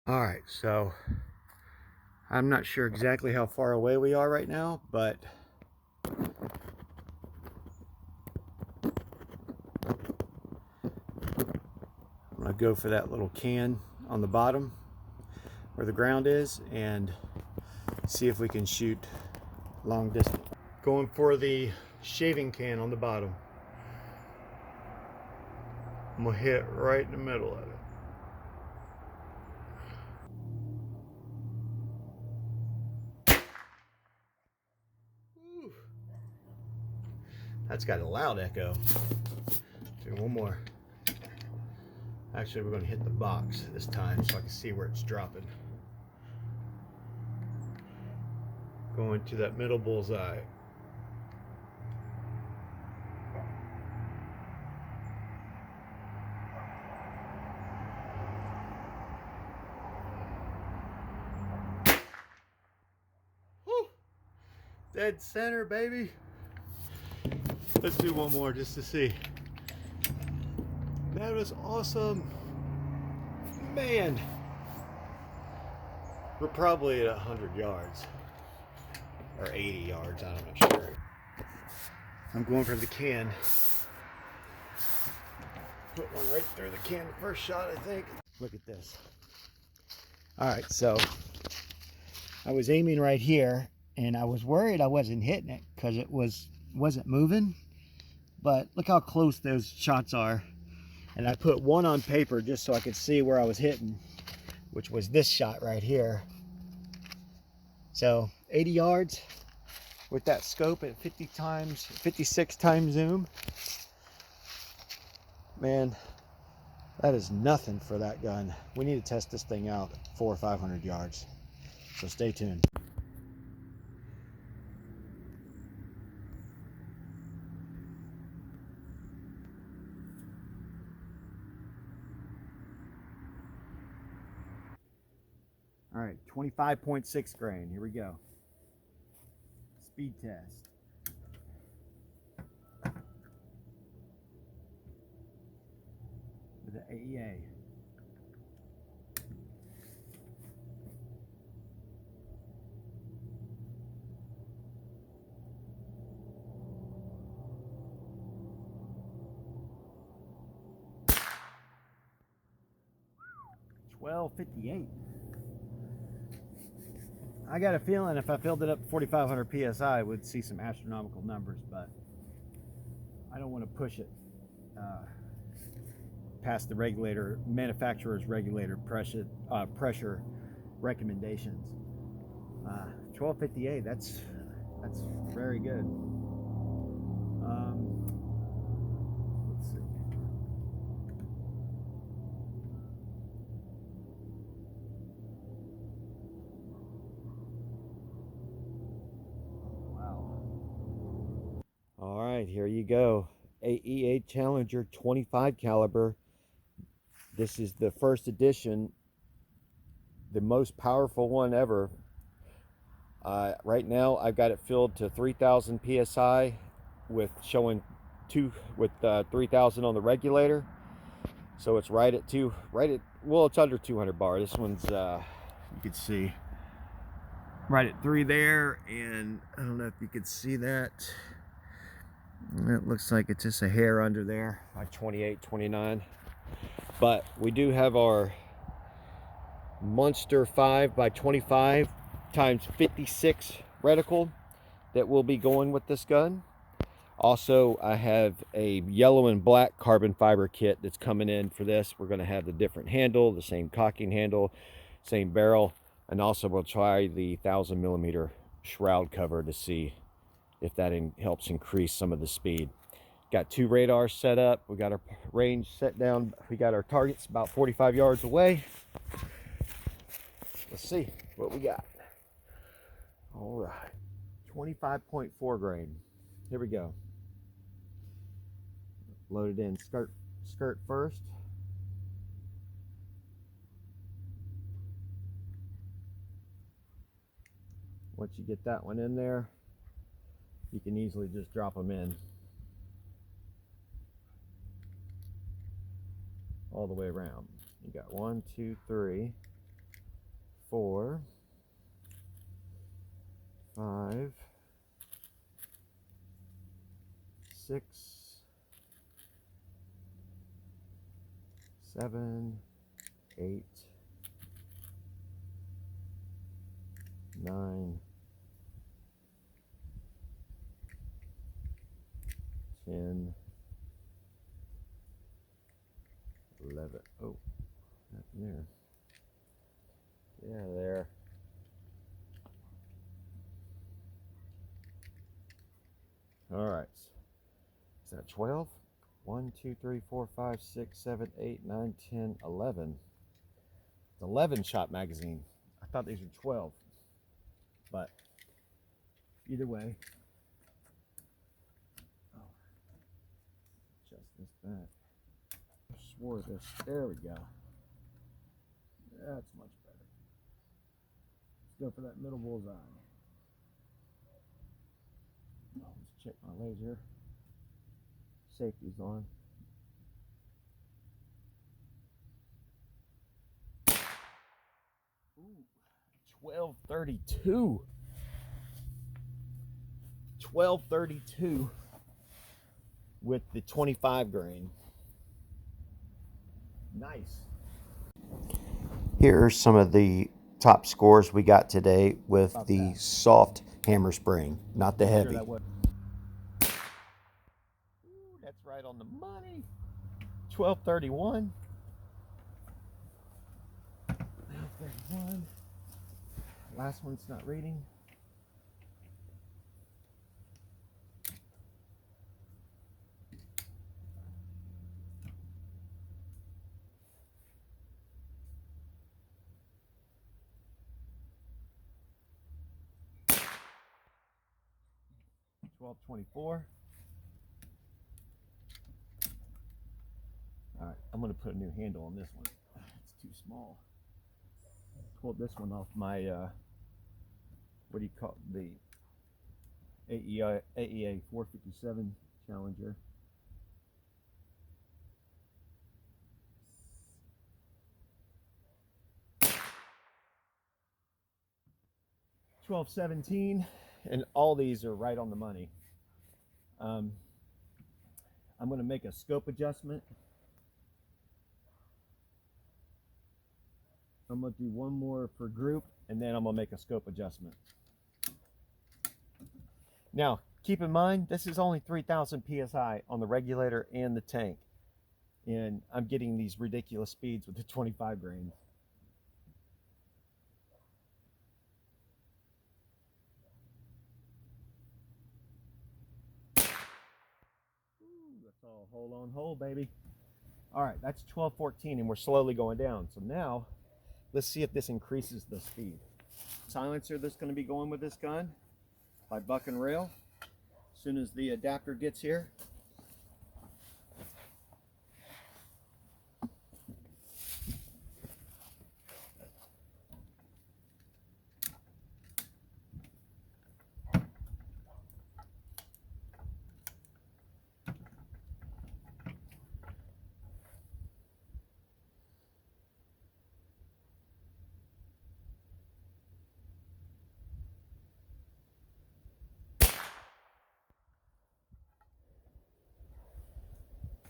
All right, so I'm not sure exactly how far away we are right now, but I'm gonna go for that little can on the bottom where the ground is and see if we can shoot long distance. Going for the shaving can on the bottom. I'm gonna hit right in the middle of it. Woo. That's got a loud echo. Do one more. Actually, we're gonna hit the box this time so I can see where it's dropping. Going to that middle bullseye. Woo. Dead center, baby. Let's do one more just to see. That was awesome. Man. We're probably at 100 yards. Or 80 yards, I'm not sure. I'm going for the can. Put one right through the can the first shot, I think. Look at this. Alright, so I was aiming right here and I was worried I wasn't hitting it because it wasn't moving. But look how close those shots are. And I put one on paper just so I could see where I was hitting, which was this shot right here. So 80 yards with that scope at 56 times zoom. Man, that is nothing for that gun. We need to test this thing out at 400 or 500 yards. So stay tuned. All right, 25.6 grain. Here we go. Speed test. With the AEA. $12.58. I got a feeling if I filled it up to 4,500 psi, we'd see some astronomical numbers, but I don't want to push it past the manufacturer's regulator pressure recommendations. 1258. That's very good. Let's see. Wow. All right, here you go. AEA Challenger 25 caliber. This is the first edition, the most powerful one ever. Right now, I've got it filled to 3,000 psi, with showing 3,000 on the regulator. So it's right at well, it's under 200 bar. This one's you can see right at 3 there, and I don't know if you can see that. It looks like it's just a hair under there, like 28, 29. But we do have our Monster 5 by 25 times 56 reticle that will be going with this gun. Also, I have a yellow and black carbon fiber kit that's coming in for this. We're going to have the different handle, the same cocking handle, same barrel, and also we'll try the 1,000mm shroud cover to see if that helps increase some of the speed. Got 2 radars set up. We got our range set down. We got our targets about 45 yards away. Let's see what we got. All right, 25.4 grain. Here we go. Loaded in skirt first. Once you get that one in there, you can easily just drop them in all the way around. You got 1, 2, 3. 6, 7, 8, 9, 10, 11. Oh, nothing there. Yeah, there. All right. Is that 12? 1, 2, 3, 4, 5, 6, 7, 8, 9, 10, 11. It's 11 shot magazine. I thought these were 12. But either way. Oh, adjust this back. I swore this. There we go. That's much better. Let's go for that middle bullseye. Let's check my laser. Safety's on. Ooh, 1232. 1232 with the 25 grain. Nice. Here are some of the top scores we got today with the soft hammer spring, not the heavy. Ooh, that's right on the money. 1231. 1231. Last one's not reading. $12.24. All right, I'm going to put a new handle on this one. It's too small. Pulled this one off my what do you call it? The AEA 457 Challenger. $12.17, and all these are right on the money. I'm going to make a scope adjustment. I'm going to do one more for group, and then I'm going to make a scope adjustment. Now, keep in mind, this is only 3,000 PSI on the regulator and the tank. And I'm getting these ridiculous speeds with the 25 grain. That's all hold on hold, baby. All right, that's 1214, and we're slowly going down. So now, let's see if this increases the speed. Silencer that's going to be going with this gun by Buck and Rail. As soon as the adapter gets here.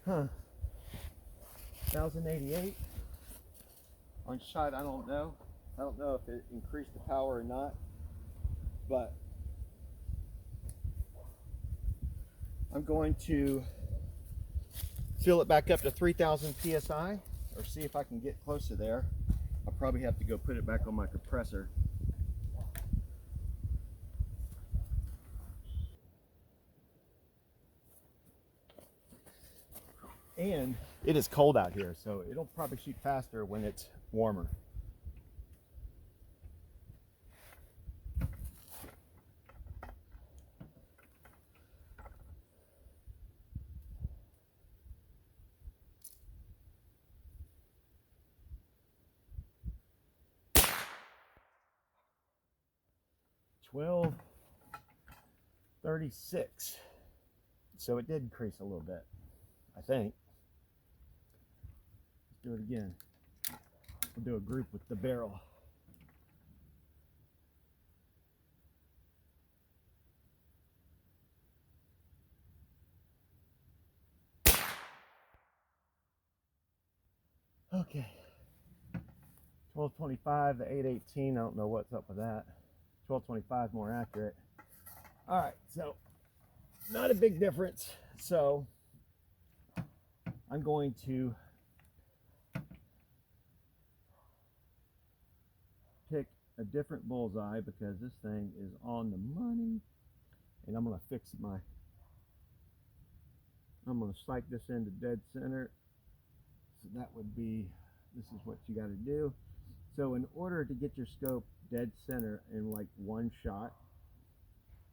Huh. 1088 on shot. I don't know if it increased the power or not, but I'm going to fill it back up to 3,000 PSI, or see if I can get close to there. I'll probably have to go put it back on my compressor. And it is cold out here, so it'll probably shoot faster when it's warmer. $12.36. So it did increase a little bit, I think. Do it again. We'll do a group with the barrel. Okay. 1225 to 818. I don't know what's up with that. 1225 more accurate. All right, so not a big difference. So I'm going to pick a different bullseye because this thing is on the money, and I'm going to fix I'm going to sight this into dead center. So that would be, this is what you got to do. So in order to get your scope dead center in like one shot,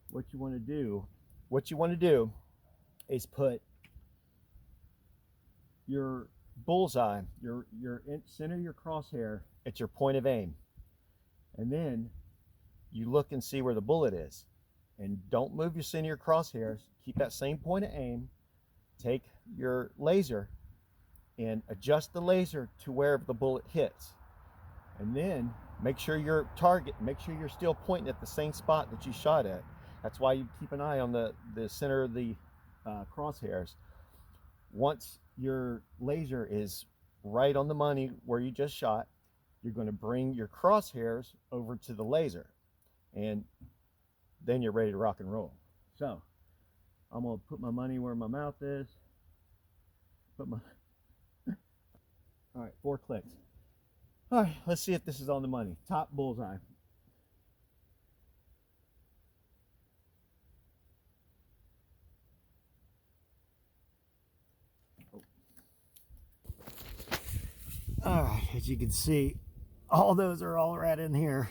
what you want to do is put your bullseye, center your crosshair at your point of aim, and then you look and see where the bullet is, and don't move your center of your crosshairs. Keep that same point of aim. Take your laser and adjust the laser to where the bullet hits, and then make sure your target, make sure you're still pointing at the same spot that you shot at. That's why you keep an eye on the center of the crosshairs. Once your laser is right on the money where you just shot, you're going to bring your crosshairs over to the laser, and then you're ready to rock and roll. So I'm going to put my money where my mouth is. All right, 4 clicks. All right, let's see if this is on the money. Top bullseye. All right, as you can see, all those are all right in here.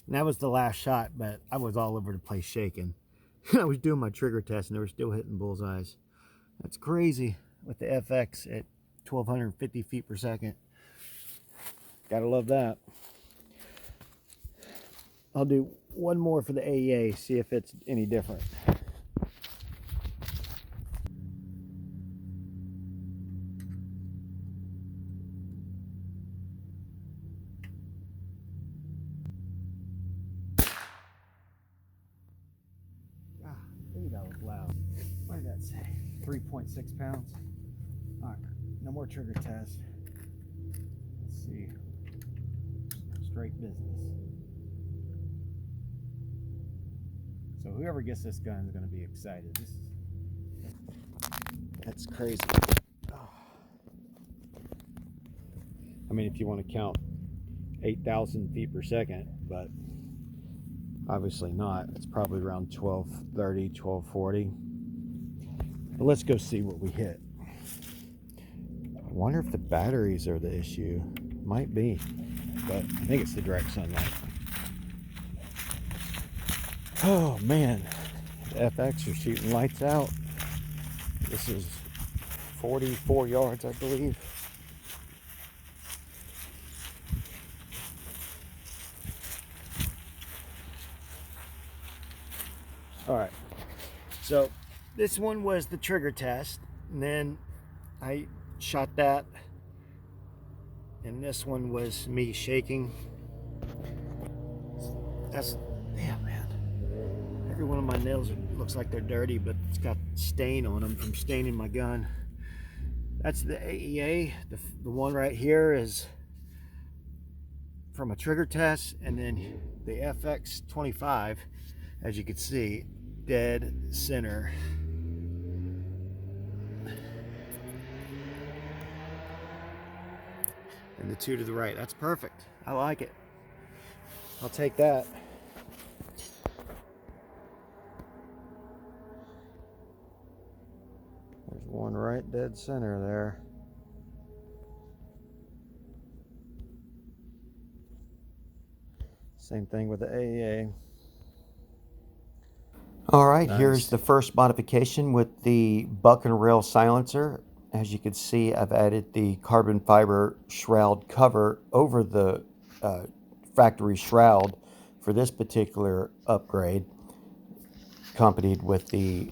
And that was the last shot, but I was all over the place shaking. I was doing my trigger test and they were still hitting bullseyes. That's crazy with the FX at 1250 feet per second. Gotta love that. I'll do one more for the AEA, see if it's any different. That was loud. What did that say? 3.6 pounds. All right, no more trigger test. Let's see. Straight business. So whoever gets this gun is going to be excited. That's crazy. Oh. I mean, if you want to count 8,000 feet per second, but obviously not. It's probably around 1230, 1240. But let's go see what we hit. I wonder if the batteries are the issue. Might be, but I think it's the direct sunlight. Oh man, the FX are shooting lights out. This is 44 yards, I believe. All right, so this one was the trigger test, and then I shot that, and this one was me shaking. That's, damn man, every one of my nails looks like they're dirty, but it's got stain on them from staining my gun. That's the AEA. The one right here is from a trigger test, and then the FX 25, as you can see, dead center. And the two to the right. That's perfect. I like it. I'll take that. There's one right dead center there. Same thing with the AEA. All right, nice. Here's the first modification with the buck and rail silencer. As you can see, I've added the carbon fiber shroud cover over the factory shroud for this particular upgrade, accompanied with the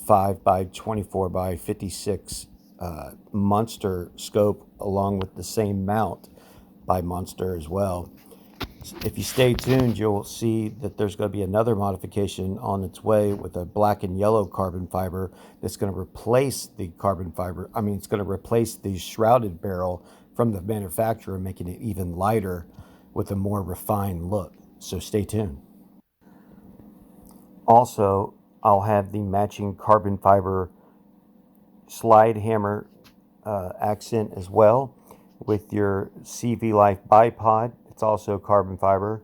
5x24x56 Monster scope, along with the same mount by Monster as well. If you stay tuned, you'll see that there's going to be another modification on its way with a black and yellow carbon fiber that's going to replace the carbon fiber. I mean, it's going to replace the shrouded barrel from the manufacturer, making it even lighter with a more refined look. So stay tuned. Also, I'll have the matching carbon fiber slide hammer accent as well with your Cvlife bipod. It's also carbon fiber.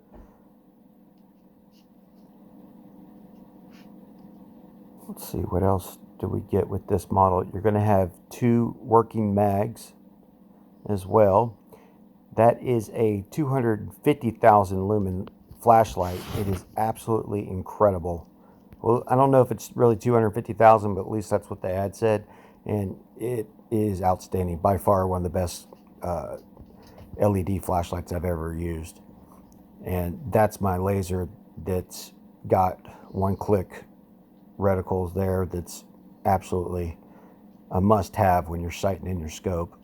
Let's see, what else do we get with this model? You're going to have 2 working mags as well. That is a 250,000 lumen flashlight. It is absolutely incredible. Well, I don't know if it's really 250,000, but at least that's what the ad said. And it is outstanding. By far one of the best LED flashlights I've ever used. And that's my laser that's got one-click reticles there. That's absolutely a must-have when you're sighting in your scope.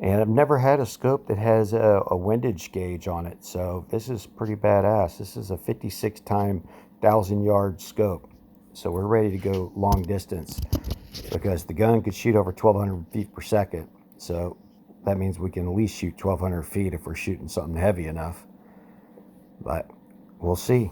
And I've never had a scope that has a windage gauge on it, so this is pretty badass. This is a 56 times 1,000-yard scope, so we're ready to go long distance because the gun could shoot over 1,200 feet per second. So that means we can at least shoot 1,200 feet if we're shooting something heavy enough. But we'll see.